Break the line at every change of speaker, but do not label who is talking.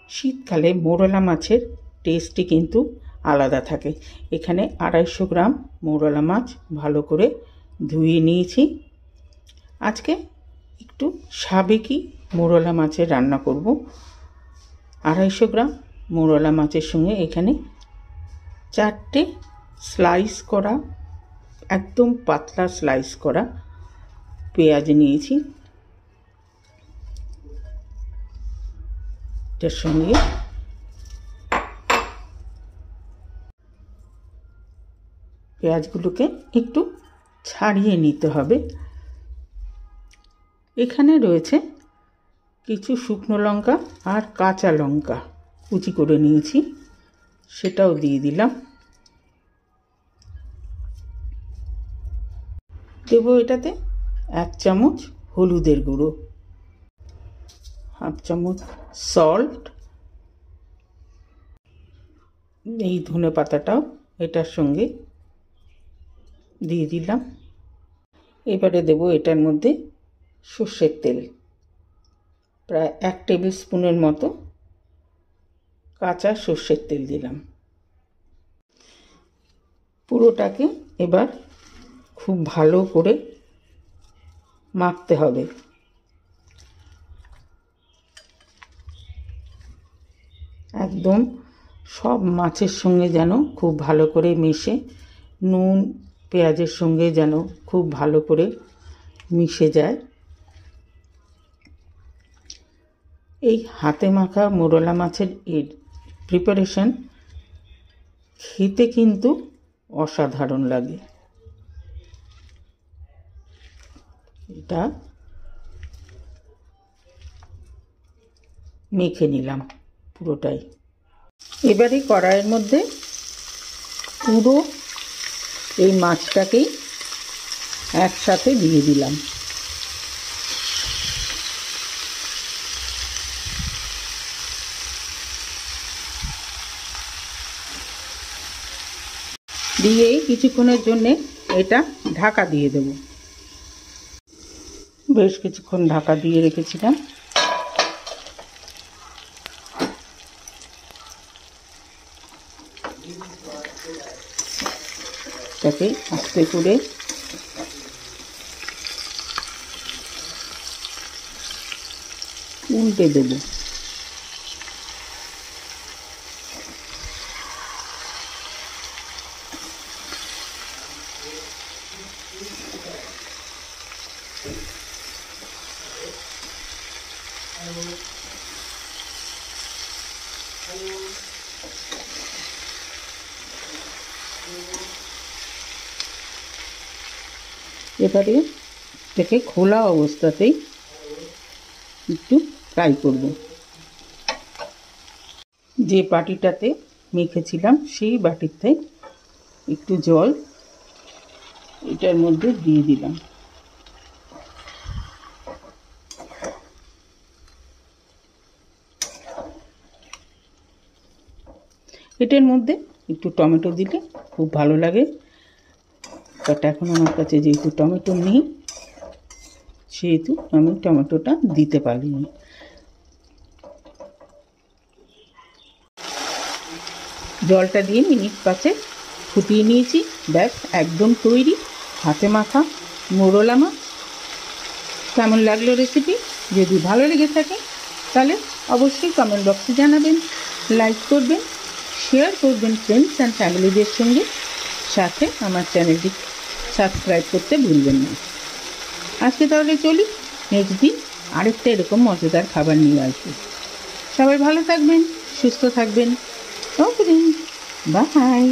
শীতকালে মৌরলা মাছের টেস্টই কিন্তু আলাদা থাকে। এখানে 250 গ্রাম মৌরলা মাছ ভালো করে ধুয়ে নিয়েছি। আজকে একটু সাবেকি মৌরলা মাছের রান্না করব। 250 গ্রাম মৌরলা মাছের সঙ্গে এখানে 4টে স্লাইস করা, একদম পাতলা স্লাইস করা পেঁয়াজ নিয়েছি। এটার সঙ্গে পেঁয়াজগুলোকে একটু ছাড়িয়ে নিতে হবে। এখানে রয়েছে কিছু শুকনো লঙ্কা আর কাঁচা লঙ্কা কুচি করে নিয়েছি, সেটাও দিয়ে দিলাম। দেবো এটাতে 1 চামচ হলুদের গুঁড়ো, 1/2 চামচ সল্ট। এই ধনে পাতাটাও এটার সঙ্গে দিয়ে দিলাম। এবারে দেবো এটার মধ্যে সর্ষের তেল, প্রায় 1 টেবিল স্পুনের মতো কাঁচা সর্ষের তেল দিলাম। পুরোটাকে এবার খুব ভালো করে মাখতে হবে। একদম সব মাছের সঙ্গে যেন খুব ভালো করে মিশে, নুন পেঁয়াজের সঙ্গে যেন খুব ভালো করে মিশে যায়। এই হাতে মাখা মৌরলা মাছের এর প্রিপারেশন খেতে কিন্তু অসাধারণ লাগে। এটা মেখে নিলাম পুরোটাই। এবারে কড়াইয়ের মধ্যে পুরো এই মাছটাকেই একসাথে দিয়ে দিলাম। দিয়ে কিছুক্ষণের জন্যে এটা ঢাকা দিয়ে দেব। বেশ কিছুক্ষণ ঢাকা দিয়ে রেখেছিলাম। এটাকে আস্তে করে উল্টে দেব। এবারে থেকে খোলা অবস্থাতেই একটু ফ্রাই করব। যে বাটিটাতে মেখেছিলাম সেই বাটিতে একটু জল এটার মধ্যে দিয়ে দিলাম। এটার মধ্যে একটু টমেটো দিলে খুব ভালো লাগে, বাট এখন আমার কাছে যেহেতু টমেটো নেই সেহেতু আমি টমেটোটা দিতে পারিনি। জলটা দিয়ে মিনিট 5 ফুটিয়ে নিয়েছি। ব্যাস একদম তৈরি হাতে মাখা মৌরলা মাছ। কেমন লাগলো রেসিপি? যদি ভালো লেগে থাকে তাহলে অবশ্যই কমেন্ট বক্সে জানাবেন, লাইক করবেন, শেয়ার করবেন ফ্রেন্ডস অ্যান্ড ফ্যামিলিদের সঙ্গে। সাথে আমার চ্যানেলটি সাবস্ক্রাইব করতে ভুলবেন না। আজকে তাহলে চলি, নেক্সট দিন আরেকটা এরকম মজাদার খাবার নিয়ে আসবো। সবাই ভালো থাকবেন, সুস্থ থাকবেন। ওকে, বাই।